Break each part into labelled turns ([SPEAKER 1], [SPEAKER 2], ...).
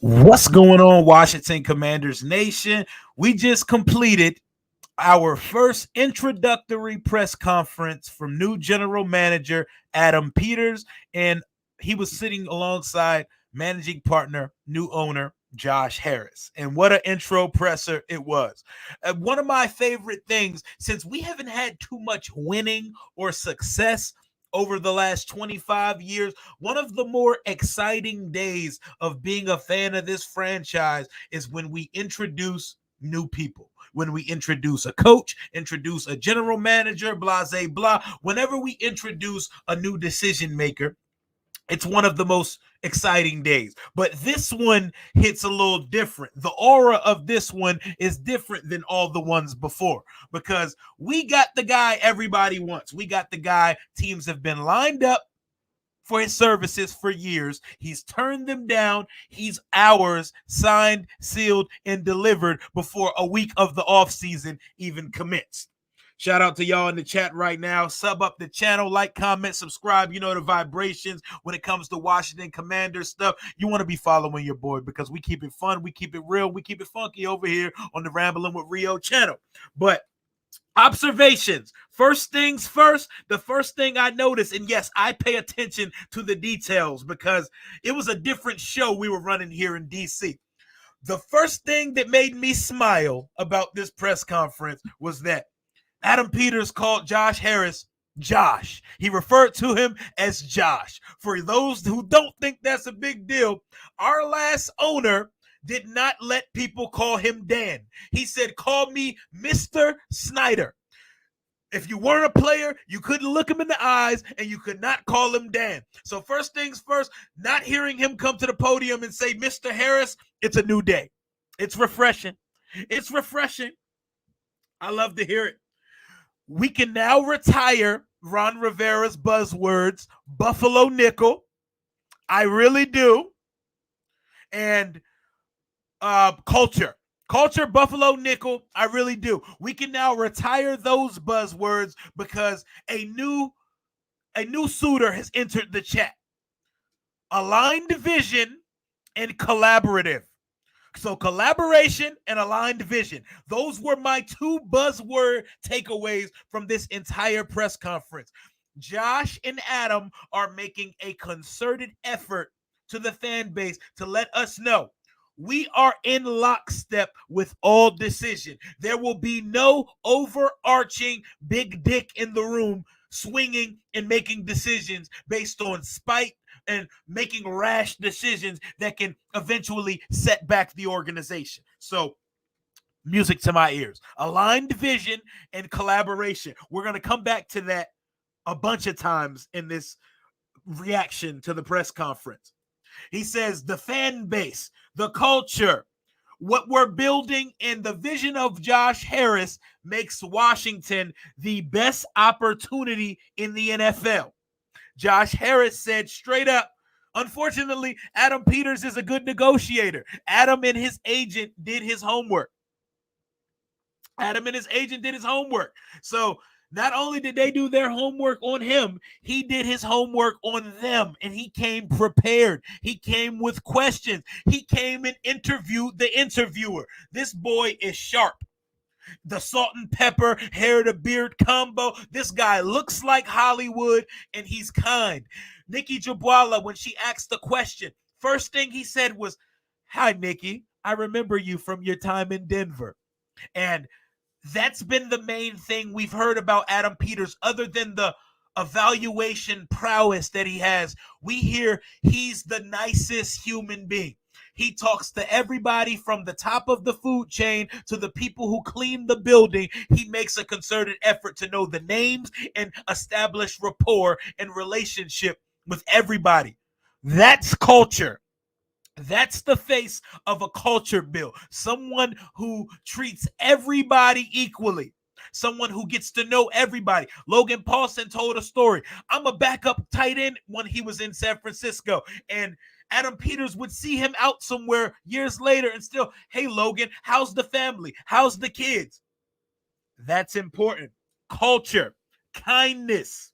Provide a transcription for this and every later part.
[SPEAKER 1] What's going on, Washington Commanders Nation? We just completed our first introductory press conference from new general manager Adam Peters, and he was sitting alongside managing partner, new owner Josh Harris. And what an intro presser it was. One of my favorite things, since we haven't had too much winning or success over the last 25 years, one of the more exciting days of being a fan of this franchise is when we introduce new people. When we introduce a coach, introduce a general manager, blah, blah, blah. Whenever we introduce a new decision maker, it's one of the most exciting days. But this one hits a little different. The aura of this one is different than all the ones before because we got the guy everybody wants. We got the guy teams have been lined up for his services for years. He's turned them down. He's ours, signed, sealed, and delivered before a week of the offseason even commenced. Shout out to y'all in the chat right now. Sub up the channel, like, comment, subscribe. You know the vibrations when it comes to Washington Commanders stuff. You want to be following your boy because we keep it fun, we keep it real, we keep it funky over here on the Rambling with Rio channel. But observations. First things first, the first thing I noticed, and yes, I pay attention to the details because it was a different show we were running here in DC. The first thing that made me smile about this press conference was that Adam Peters called Josh Harris Josh. He referred to him as Josh. For those who don't think that's a big deal, our last owner did not let people call him Dan. He said, call me Mr. Snyder. If you weren't a player, you couldn't look him in the eyes and you could not call him Dan. So first things first, not hearing him come to the podium and say, Mr. Harris, it's a new day. It's refreshing. It's refreshing. I love to hear it. We can now retire Ron Rivera's buzzwords, Buffalo Nickel. I really do. And culture, Buffalo Nickel. I really do. We can now retire those buzzwords because a new suitor has entered the chat. Aligned vision and collaborative. So collaboration and aligned vision. Those were my two buzzword takeaways from this entire press conference. Josh and Adam are making a concerted effort to the fan base to let us know we are in lockstep with all decision. There will be no overarching big dick in the room swinging and making decisions based on spite and making rash decisions that can eventually set back the organization. So, music to my ears. Aligned vision and collaboration. We're going to come back to that a bunch of times in this reaction to the press conference. He says the fan base, the culture, what we're building, and the vision of Josh Harris makes Washington the best opportunity in the NFL. Josh Harris said straight up, unfortunately, Adam Peters is a good negotiator. Adam and his agent did his homework. So not only did they do their homework on him, he did his homework on them, and he came prepared. He came with questions. He came and interviewed the interviewer. This boy is sharp. The salt and pepper, hair to beard combo. This guy looks like Hollywood, and he's kind. Nikki Jabwala, when she asked the question, first thing he said was, "Hi, Nikki. I remember you from your time in Denver." And that's been the main thing we've heard about Adam Peters, other than the evaluation prowess that he has. We hear he's the nicest human being. He talks to everybody from the top of the food chain to the people who clean the building. He makes a concerted effort to know the names and establish rapport and relationship with everybody. That's culture. That's the face of a culture bill. Someone who treats everybody equally. Someone who gets to know everybody. Logan Paulson told a story. I'm a backup tight end when he was in San Francisco. And Adam Peters would see him out somewhere years later and still, hey, Logan, how's the family? How's the kids? That's important. Culture, kindness.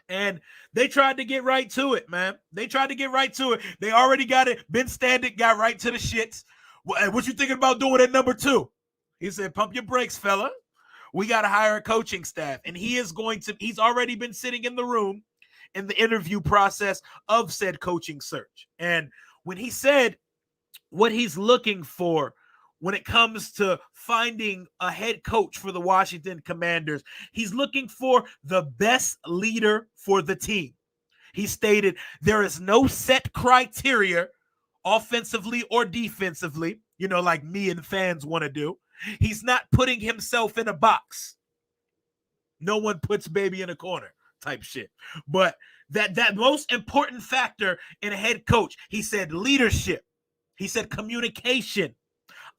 [SPEAKER 1] And they tried to get right to it, man. They tried to get right to it. They already got it. Ben Standard got right to the shits. What you thinking about doing at number 2? He said, pump your brakes, fella. We got to hire a coaching staff. And he's already been sitting in the room in the interview process of said coaching search. And when he said what he's looking for when it comes to finding a head coach for the Washington Commanders, he's looking for the best leader for the team. He stated there is no set criteria offensively or defensively, like me and fans want to do. He's not putting himself in a box. No one puts baby in a corner type shit. But that most important factor in a head coach, he said leadership. He said communication,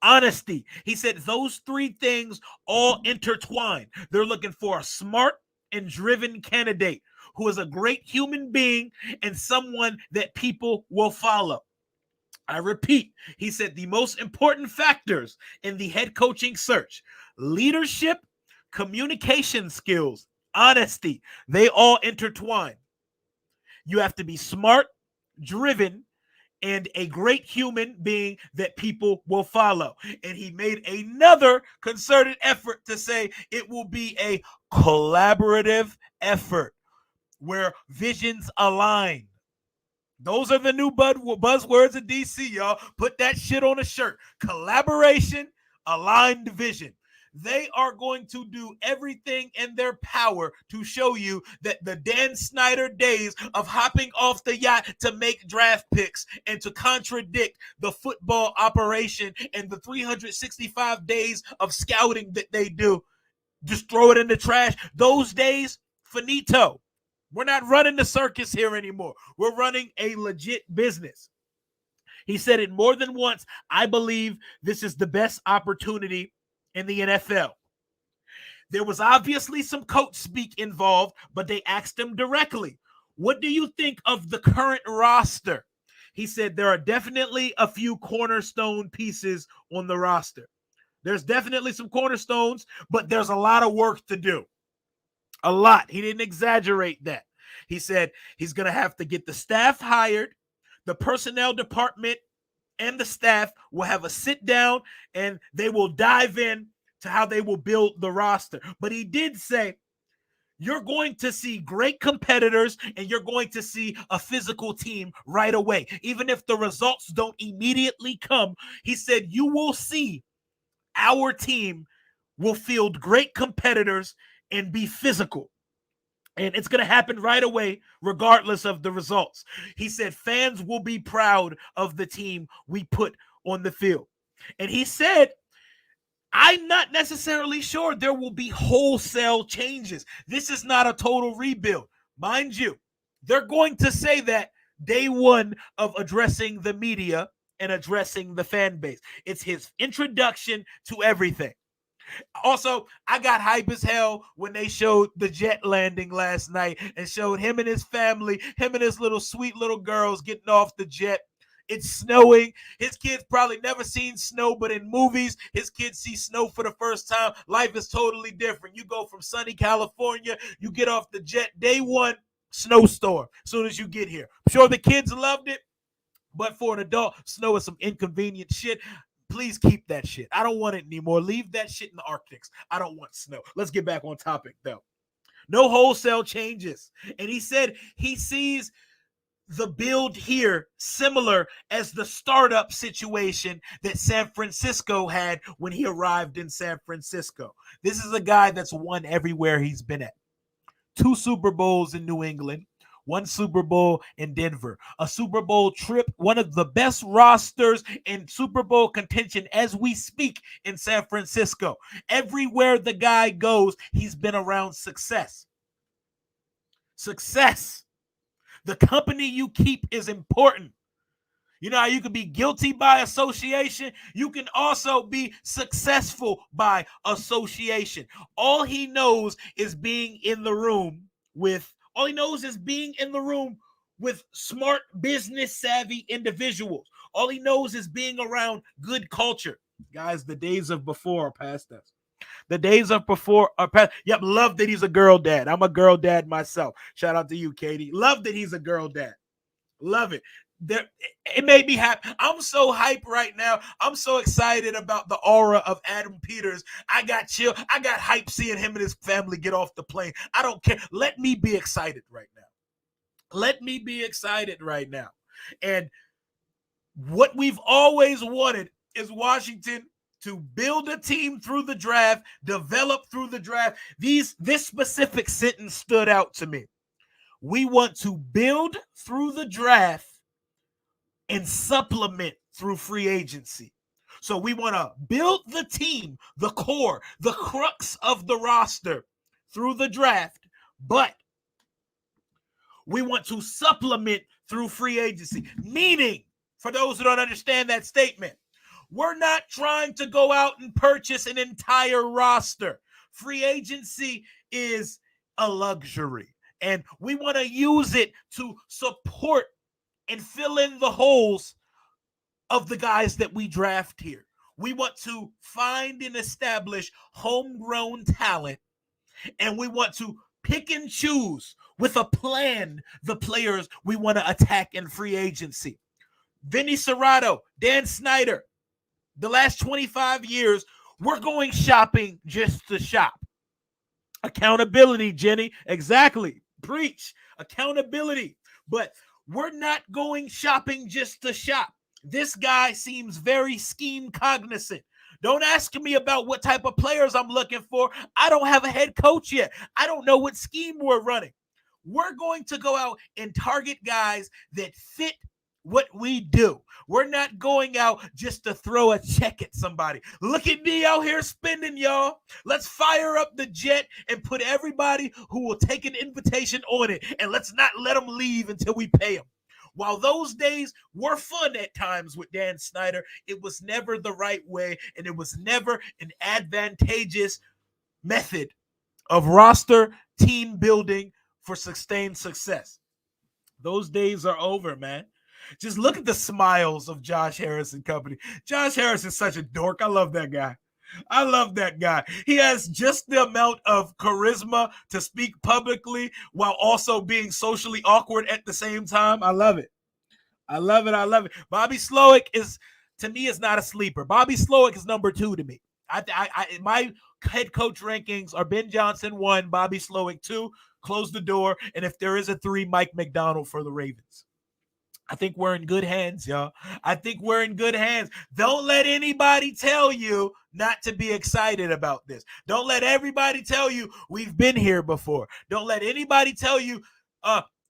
[SPEAKER 1] honesty. He said those 3 things all intertwine. They're looking for a smart and driven candidate who is a great human being and someone that people will follow. I repeat, he said the most important factors in the head coaching search: leadership, communication skills, honesty. They all intertwine. You have to be smart, driven, and a great human being that people will follow. And he made another concerted effort to say it will be a collaborative effort where visions align. Those are the new buzzwords of DC, y'all. Put that shit on a shirt. Collaboration, aligned vision. They are going to do everything in their power to show you that the Dan Snyder days of hopping off the yacht to make draft picks and to contradict the football operation and the 365 days of scouting that they do, just throw it in the trash. Those days, finito. We're not running the circus here anymore. We're running a legit business. He said it more than once. I believe this is the best opportunity in the NFL. There was obviously some coach speak involved, but they asked him directly, what do you think of the current roster? He said there are definitely a few cornerstone pieces on the roster. There's definitely some cornerstones, but there's a lot of work to do. A lot. He didn't exaggerate that. He said he's going to have to get the staff hired. The personnel department and the staff will have a sit down and they will dive in to how they will build the roster. But he did say you're going to see great competitors and you're going to see a physical team right away. Even if the results don't immediately come, he said you will see our team will field great competitors and be physical. And it's going to happen right away, regardless of the results. He said fans will be proud of the team we put on the field. And he said, I'm not necessarily sure there will be wholesale changes. This is not a total rebuild. Mind you, they're going to say that day one of addressing the media and addressing the fan base. It's his introduction to everything. Also, I got hype as hell when they showed the jet landing last night and showed him and his family, him and his little sweet little girls getting off the jet. It's snowing. His kids probably never seen snow, but in movies, his kids see snow for the first time. Life is totally different. You go from sunny California, you get off the jet, day one, snowstorm as soon as you get here. I'm sure the kids loved it, but for an adult, snow is some inconvenient shit. Please keep that shit. I don't want it anymore. Leave that shit in the Arctics. I don't want snow. Let's get back on topic, though. No wholesale changes. And he said he sees the build here similar as the startup situation that San Francisco had when he arrived in San Francisco. This is a guy that's won everywhere he's been at. 2 Super Bowls in New England, 1 Super Bowl in Denver, a Super Bowl trip, one of the best rosters in Super Bowl contention as we speak in San Francisco. Everywhere the guy goes, he's been around success. Success. The company you keep is important. You know how you can be guilty by association? You can also be successful by association. All he knows is being in the room with smart, business savvy individuals. All he knows is being around good culture. Guys, the days of before are past us. The days of before are past. Yep, love that he's a girl dad. I'm a girl dad myself. Shout out to you, Katie. Love that he's a girl dad. Love it. It made me happy. I'm so hyped right now. I'm so excited about the aura of Adam Peters. I got chill. I got hype seeing him and his family get off the plane. I don't care. Let me be excited right now. Let me be excited right now. And what we've always wanted is Washington to build a team through the draft, develop through the draft. This specific sentence stood out to me. We want to build through the draft and supplement through free agency. So we want to build the team, the core, the crux of the roster through the draft, but we want to supplement through free agency. Meaning, for those who don't understand that statement, we're not trying to go out and purchase an entire roster. Free agency is a luxury, and we want to use it to support and fill in the holes of the guys that we draft here. We want to find and establish homegrown talent, and we want to pick and choose with a plan the players we want to attack in free agency. Vinny Serrato, Dan Snyder, the last 25 years, we're going shopping just to shop. Accountability, Jenny. Exactly. Preach. Accountability. But we're not going shopping just to shop. This guy seems very scheme cognizant. Don't ask me about what type of players I'm looking for. I don't have a head coach yet. I don't know what scheme we're running. We're going to go out and target guys that fit what we do. We're not going out just to throw a check at somebody. Look at me out here spending, y'all. Let's fire up the jet and put everybody who will take an invitation on it, and let's not let them leave until we pay them. While those days were fun at times with Dan Snyder, it was never the right way, and it was never an advantageous method of roster team building for sustained success. Those days are over, man. Just look at the smiles of Josh Harris and company. Josh Harris is such a dork. I love that guy. I love that guy. He has just the amount of charisma to speak publicly while also being socially awkward at the same time. I love it. I love it. I love it. Bobby Slowick is, to me, is not a sleeper. Bobby Slowick is number 2 to me. My head coach rankings are Ben Johnson 1, Bobby Slowick 2, close the door, and if there is a 3, Mike McDonald for the Ravens. I think we're in good hands, y'all. I think we're in good hands. Don't let anybody tell you not to be excited about this. Don't let everybody tell you we've been here before. Don't let anybody tell you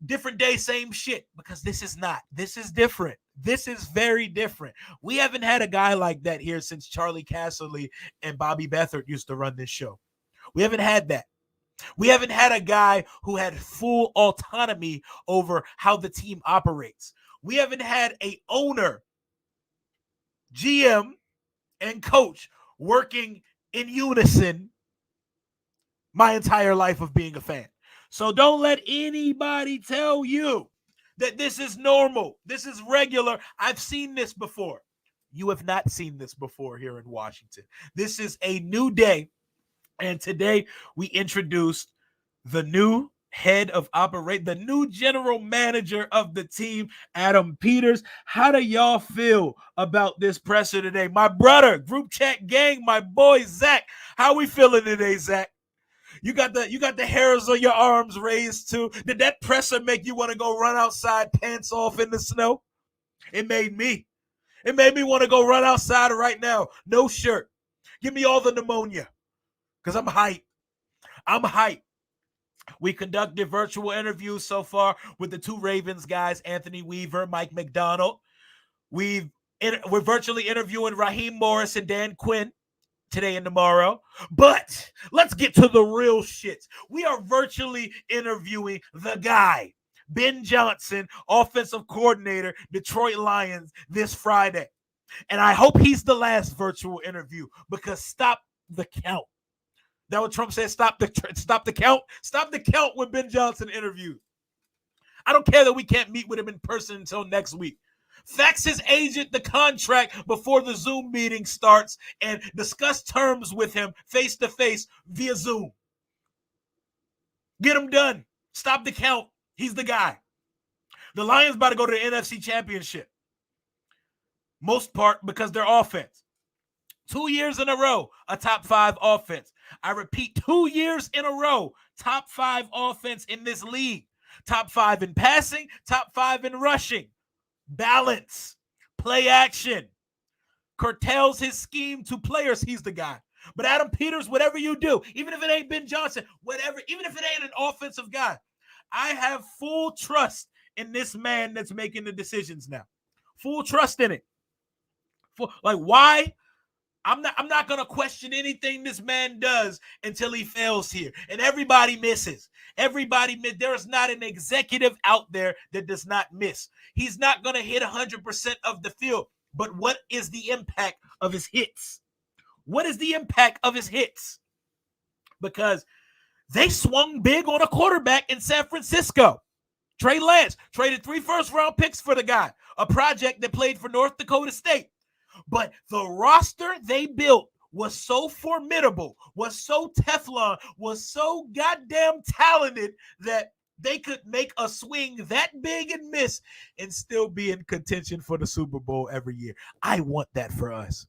[SPEAKER 1] different day, same shit, because this is not. This is different. This is very different. We haven't had a guy like that here since Charlie Casserly and Bobby Beathard used to run this show. We haven't had that. We haven't had a guy who had full autonomy over how the team operates. We haven't had a owner, GM, and coach working in unison my entire life of being a fan. So don't let anybody tell you that this is normal. This is regular. I've seen this before. You have not seen this before here in Washington. This is a new day. And today we introduced the new head of operate, the new general manager of the team, Adam Peters. How do y'all feel about this presser today? My brother, group chat gang, my boy Zach. How we feeling today, Zach? You got the hairs on your arms raised too. Did that presser make you want to go run outside, pants off in the snow? It made me. It made me want to go run outside right now. No shirt. Give me all the pneumonia. Because I'm hyped. I'm hyped. We conducted virtual interviews so far with the 2 Ravens guys, Anthony Weaver, Mike McDonald. We're virtually interviewing Raheem Morris and Dan Quinn today and tomorrow. But let's get to the real shit. We are virtually interviewing the guy, Ben Johnson, offensive coordinator, Detroit Lions, this Friday. And I hope he's the last virtual interview, because stop the count. That what Trump said, stop the count. Stop the count when Ben Johnson interviewed. I don't care that we can't meet with him in person until next week. Fax his agent the contract before the Zoom meeting starts and discuss terms with him face to face via Zoom. Get him done. Stop the count. He's the guy. The Lions about to go to the NFC Championship. Most part because their offense. 2 years in a row, a top 5 offense. I repeat, 2 years in a row, top 5 offense in this league. Top 5 in passing, top 5 in rushing. Balance, play action. Curtails his scheme to players. He's the guy. But Adam Peters, whatever you do, even if it ain't Ben Johnson, whatever, even if it ain't an offensive guy, I have full trust in this man that's making the decisions now. Full trust in it. Why? I'm not going to question anything this man does until he fails here. And everybody misses. There is not an executive out there that does not miss. He's not going to hit 100% of the field. But what is the impact of his hits? What is the impact of his hits? Because they swung big on a quarterback in San Francisco. Trey Lance traded 3 first-round picks for the guy, a project that played for North Dakota State. But the roster they built was so formidable, was so Teflon, was so goddamn talented that they could make a swing that big and miss and still be in contention for the Super Bowl every year. I want that for us.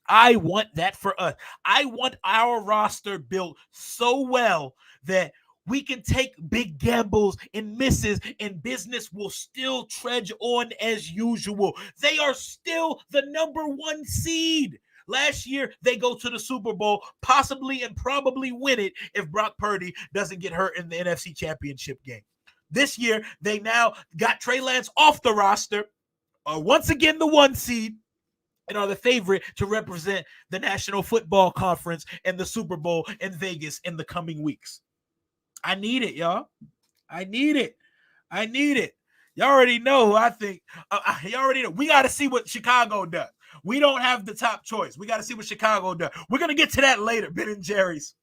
[SPEAKER 1] I want that for us. I want our roster built so well that we can take big gambles and misses, and business will still trudge on as usual. They are still the number 1 seed. Last year, they go to the Super Bowl, possibly and probably win it if Brock Purdy doesn't get hurt in the NFC Championship game. This year, they now got Trey Lance off the roster, are once again the 1 seed, and are the favorite to represent the National Football Conference and the Super Bowl in Vegas in the coming weeks. I need it, y'all. I need it. Y'all already know who I think. You already know. We got to see what Chicago does. We don't have the top choice. We got to see what Chicago does. We're going to get to that later, Ben and Jerry's.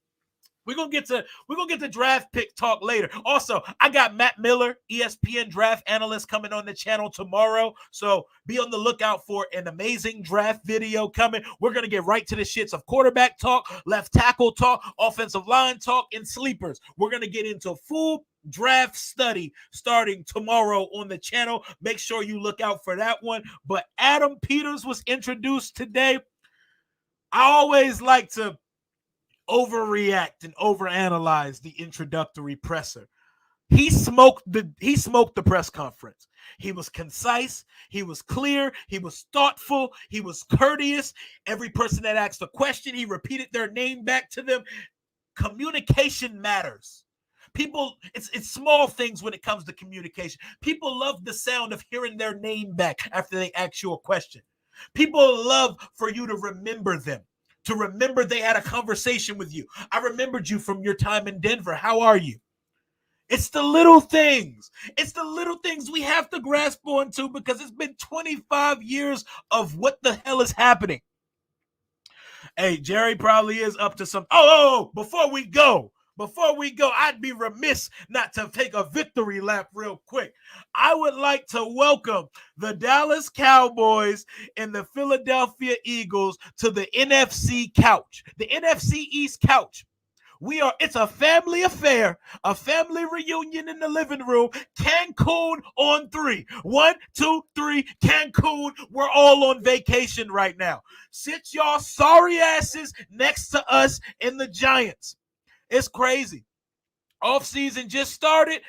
[SPEAKER 1] We're gonna get to draft pick talk later. Also, I got Matt Miller, ESPN draft analyst, coming on the channel tomorrow. So be on the lookout for an amazing draft video coming. We're gonna get right to the shits of quarterback talk, left tackle talk, offensive line talk, and sleepers. We're gonna get into full draft study starting tomorrow on the channel. Make sure you look out for that one. But Adam Peters was introduced today. I always like to overreact and overanalyze the introductory presser. He smoked the press conference. He was concise, he was clear, he was thoughtful, he was courteous. Every person that asked a question, he repeated their name back to them. Communication matters. People, it's small things when it comes to communication. People love the sound of hearing their name back after they ask you a question. People love for you to remember them. To remember they had a conversation with you. I remembered you from your time in Denver. How are you? It's the little things. It's the little things we have to grasp onto because it's been 25 years of what the hell is happening. Hey, Jerry probably is up to some. Before we go, I'd be remiss not to take a victory lap real quick. I would like to welcome the Dallas Cowboys and the Philadelphia Eagles to the NFC couch, the NFC East couch. It's a family affair, a family reunion in the living room. Cancun on 3. 1, 2, 3, Cancun. We're all on vacation right now. Sit y'all sorry asses next to us and the Giants. It's crazy. Offseason just started.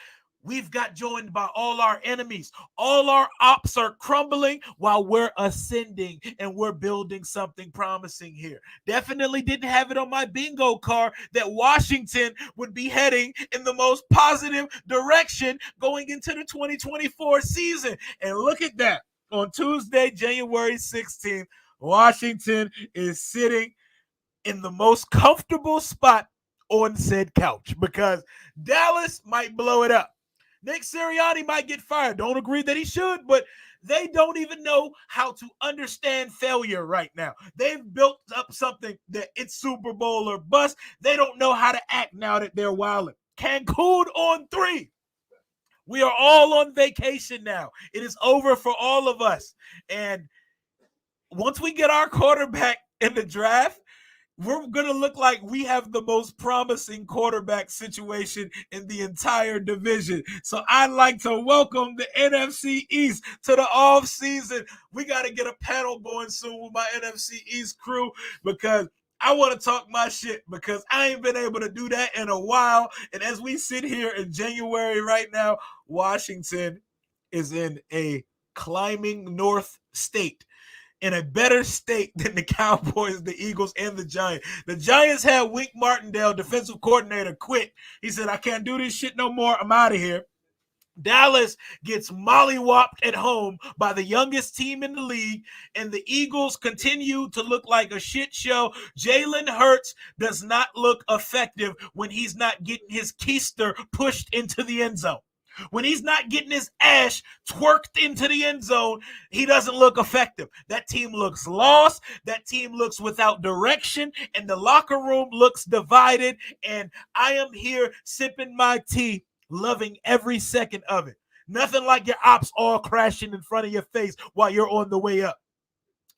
[SPEAKER 1] We've got joined by all our enemies. All our ops are crumbling while we're ascending, and we're building something promising here. Definitely didn't have it on my bingo card that Washington would be heading in the most positive direction going into the 2024 season. And look at that. On Tuesday, January 16th, Washington is sitting in the most comfortable spot on said couch because Dallas might blow it up. Nick Sirianni might get fired. Don't agree that he should, but they don't even know how to understand failure right now. They've built up something that it's Super Bowl or bust. They don't know how to act now that they're wilding. Cancun on 3. We are all on vacation now. It is over for all of us. And once we get our quarterback in the draft, we're going to look like we have the most promising quarterback situation in the entire division. So I'd like to welcome the NFC East to the off season. We got to get a panel going soon with my NFC East crew because I want to talk my shit because I ain't been able to do that in a while. And as we sit here in January right now, Washington is in a climbing north state, in a better state than the Cowboys, the Eagles, and the Giants. The Giants had Wink Martindale, defensive coordinator, quit. He said, I can't do this shit no more. I'm out of here. Dallas gets mollywopped at home by the youngest team in the league, and the Eagles continue to look like a shit show. Jalen Hurts does not look effective when he's not getting his keister pushed into the end zone. When he's not getting his ass twerked into the end zone, he doesn't look effective. That team looks lost. That team looks without direction, and the locker room looks divided. And I am here sipping my tea, loving every second of it. Nothing like your ops all crashing in front of your face while you're on the way up.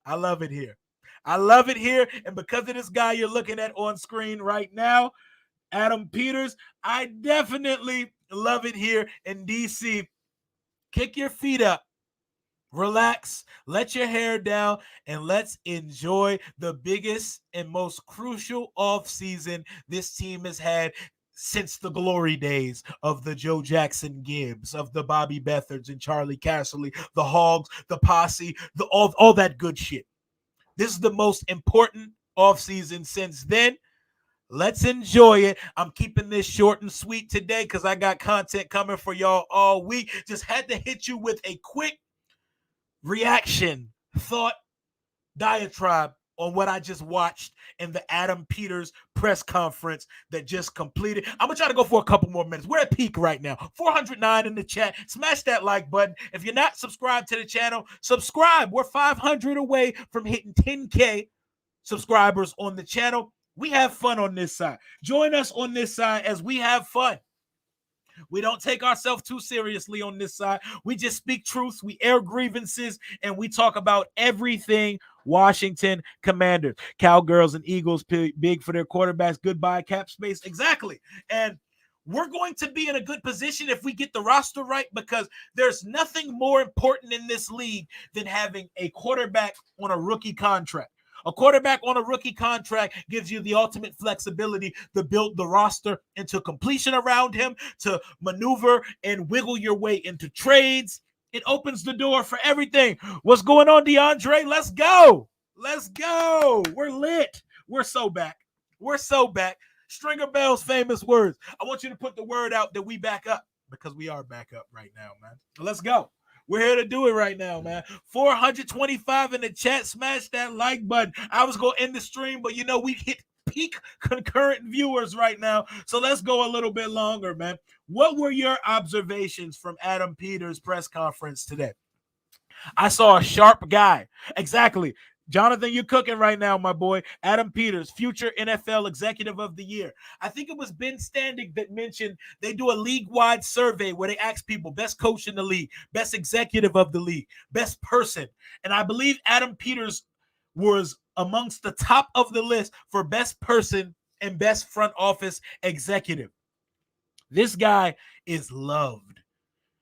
[SPEAKER 1] I love it here. I love it here. And because of this guy you're looking at on screen right now, Adam Peters, I definitely love it here in DC. Kick your feet up, relax, let your hair down, and let's enjoy the biggest and most crucial offseason this team has had since the glory days of the Joe Jackson Gibbs, of the Bobby Beathards and Charlie Casserly, the Hogs, the Posse, all that good shit. This is the most important offseason since then. Let's enjoy it. I'm keeping this short and sweet today because I got content coming for y'all all week. Just had to hit you with a quick reaction, thought, diatribe on what I just watched in the Adam Peters press conference that just completed. I'm going to try to go for a couple more minutes. We're at peak right now. 409 in the chat. Smash that like button. If you're not subscribed to the channel, subscribe. We're 500 away from hitting 10K subscribers on the channel. We have fun on this side. Join us on this side as we have fun. We don't take ourselves too seriously on this side. We just speak truth. We air grievances, and we talk about everything Washington Commanders. Cowgirls and Eagles big for their quarterbacks. Goodbye, cap space. Exactly. And we're going to be in a good position if we get the roster right because there's nothing more important in this league than having a quarterback on a rookie contract. A quarterback on a rookie contract gives you the ultimate flexibility to build the roster into completion around him, to maneuver and wiggle your way into trades. It opens the door for everything. What's going on, DeAndre? Let's go. Let's go. We're lit. We're so back. We're so back. Stringer Bell's famous words. I want you to put the word out that we back up because we are back up right now, man. Let's go. We're here to do it right now, man. 425 in the chat. Smash that like button. I was going to end the stream, but we hit peak concurrent viewers right now. So let's go a little bit longer, man. What were your observations from Adam Peters' press conference today? I saw a sharp guy. Exactly. Jonathan, you're cooking right now, my boy. Adam Peters, future NFL Executive of the Year. I think it was Ben Standig that mentioned they do a league-wide survey where they ask people best coach in the league, best executive of the league, best person. And I believe Adam Peters was amongst the top of the list for best person and best front office executive. This guy is loved.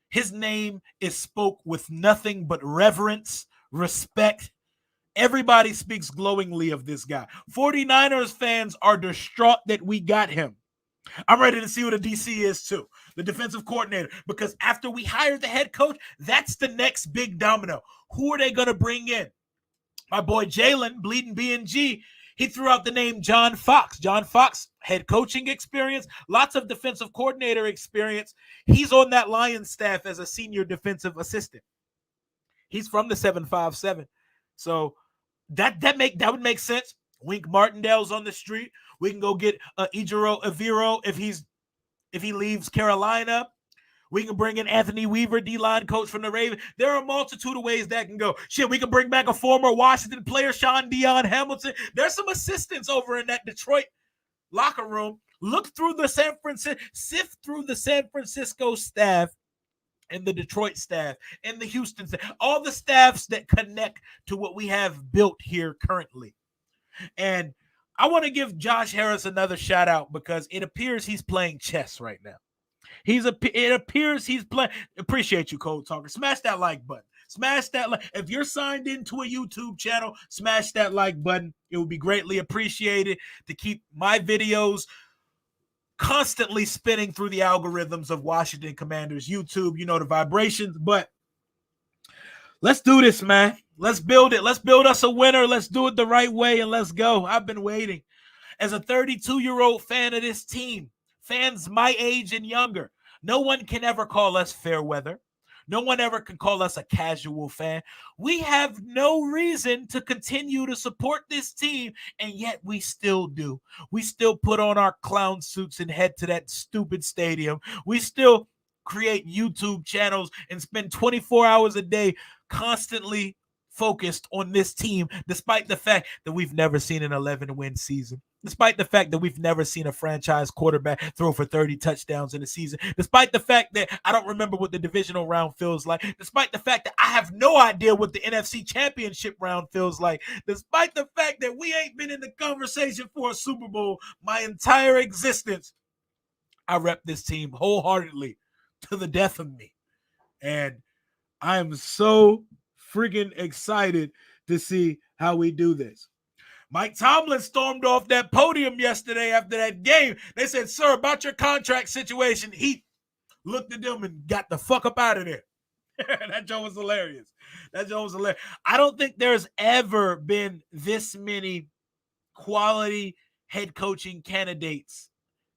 [SPEAKER 1] His name is spoke with nothing but reverence, respect. Everybody speaks glowingly of this guy. 49ers fans are distraught that we got him. I'm ready to see what a DC is too, the defensive coordinator, because after we hire the head coach, that's the next big domino. Who are they going to bring in? My boy Jalen, Bleeding B&G, he threw out the name John Fox. John Fox, head coaching experience, lots of defensive coordinator experience. He's on that Lions staff as a senior defensive assistant. He's from the 757. So that would make sense. Wink Martindale's on the street. We can go get Ejiro Evero if he leaves Carolina. We can bring in Anthony Weaver, D-line coach from the Ravens. There are a multitude of ways that can go. Shit, we can bring back a former Washington player, Sean Dion Hamilton. There's some assistants over in that Detroit locker room. Sift through the San Francisco staff and the Detroit staff and the Houston staff, all the staffs that connect to what we have built here currently. And I want to give Josh Harris another shout out because it appears he's playing chess right now. It appears he's playing. Appreciate you, Code Talker. Smash that like button. Smash that like. If you're signed into a YouTube channel, smash that like button. It would be greatly appreciated to keep my videos constantly spinning through the algorithms of Washington Commanders YouTube. You know the vibrations, but let's do this, man. Let's build it. Let's build us a winner. Let's do it the right way and let's go. I've been waiting. As a 32-year-old fan of this team, fans my age and younger, no one can ever call us fair weather. No one ever can call us a casual fan. We have no reason to continue to support this team, and yet we still do. We still put on our clown suits and head to that stupid stadium. We still create YouTube channels and spend 24 hours a day constantly focused on this team, despite the fact that we've never seen an 11-win season. Despite the fact that we've never seen a franchise quarterback throw for 30 touchdowns in a season. Despite the fact that I don't remember what the divisional round feels like. Despite the fact that I have no idea what the NFC championship round feels like. Despite the fact that we ain't been in the conversation for a Super Bowl my entire existence. I rep this team wholeheartedly to the death of me. And I am so freaking excited to see how we do this. Mike Tomlin stormed off that podium yesterday after that game. They said, sir, about your contract situation. He looked at them and got the fuck up out of there. That joke was hilarious. I don't think there's ever been this many quality head coaching candidates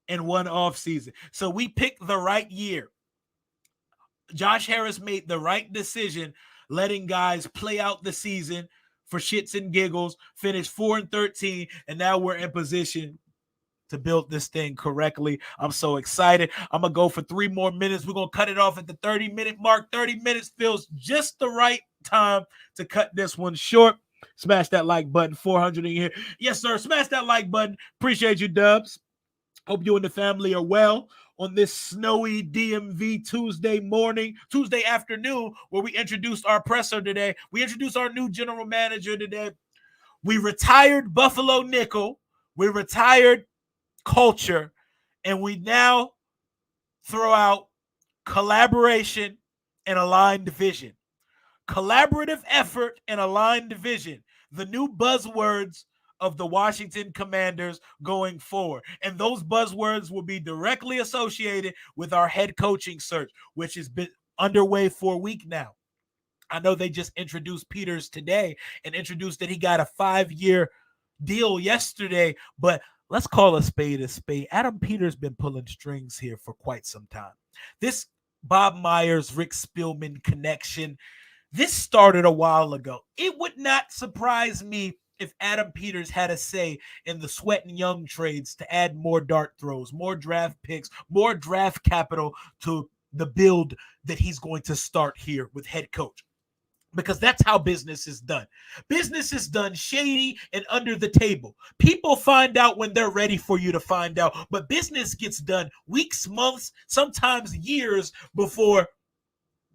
[SPEAKER 1] in one offseason. So we picked the right year. Josh Harris made the right decision, letting guys play out the season for shits and giggles, finished 4-13, and now we're in position to build this thing correctly. I'm so excited. I'm going to go for 3 more minutes. We're going to cut it off at the 30-minute mark. 30 minutes feels just the right time to cut this one short. Smash that like button. 400 in here. Yes, sir. Smash that like button. Appreciate you, Dubs. Hope you and the family are well on this snowy DMV Tuesday afternoon, where we introduced our presser today. We introduced our new general manager today. We retired Buffalo Nickel. We retired culture. And we now throw out collaboration and aligned vision. Collaborative effort and aligned vision. The new buzzwords of the Washington Commanders going forward. And those buzzwords will be directly associated with our head coaching search, which has been underway for a week now. I know they just introduced Peters today and introduced that he got a 5-year deal yesterday, but let's call a spade a spade. Adam Peters been pulling strings here for quite some time. This Bob Myers, Rick Spielman connection, this started a while ago. It would not surprise me if Adam Peters had a say in the Sweat and Young trades to add more dart throws, more draft picks, more draft capital to the build that he's going to start here with head coach. Because that's how business is done. Business is done shady and under the table. People find out when they're ready for you to find out. But business gets done weeks, months, sometimes years before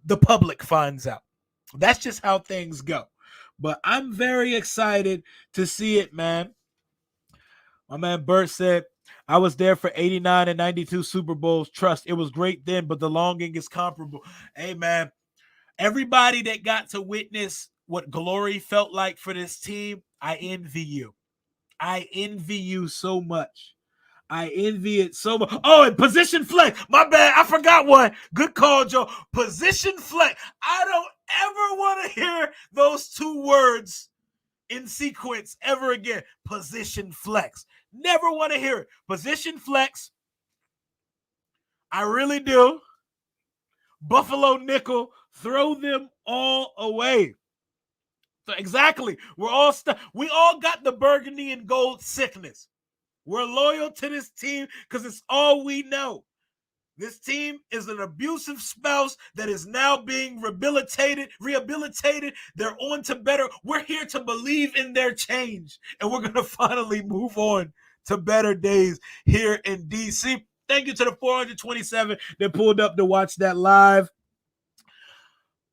[SPEAKER 1] the public finds out. That's just how things go. But I'm very excited to see it, man. My man Bert said, I was there for 89 and 92 Super Bowls. Trust, it was great then, but the longing is comparable. Hey, man, everybody that got to witness what glory felt like for this team, I envy you. I envy you so much. I envy it so much. Oh, and position flex. My bad. I forgot one. Good call, Joe. Position flex. I don't ever want to hear those 2 words in sequence ever again. Position flex. Never want to hear it. Position flex. I really do. Buffalo nickel. Throw them all away. So exactly. We all got the burgundy and gold sickness. We're loyal to this team because it's all we know. This team is an abusive spouse that is now being rehabilitated. They're on to better. We're here to believe in their change, and we're going to finally move on to better days here in D.C. Thank you to the 427 that pulled up to watch that live.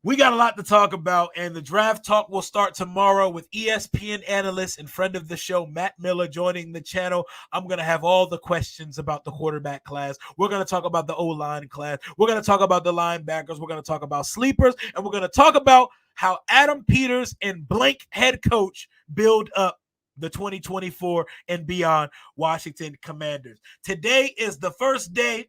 [SPEAKER 1] We got a lot to talk about, and the draft talk will start tomorrow with ESPN analyst and friend of the show, Matt Miller, joining the channel. I'm going to have all the questions about the quarterback class. We're going to talk about the O-line class. We're going to talk about the linebackers. We're going to talk about sleepers, and we're going to talk about how Adam Peters and blank head coach build up the 2024 and beyond Washington Commanders. Today is the first day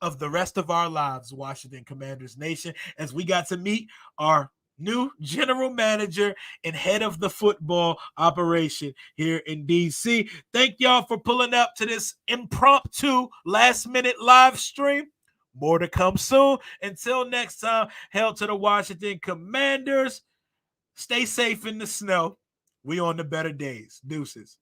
[SPEAKER 1] of the rest of our lives, Washington Commanders Nation, as we got to meet our new general manager and head of the football operation here in DC. Thank y'all for pulling up to this impromptu last-minute live stream. More to come soon. Until next time, hail to the Washington Commanders. Stay safe in the snow. We on the better days. Deuces.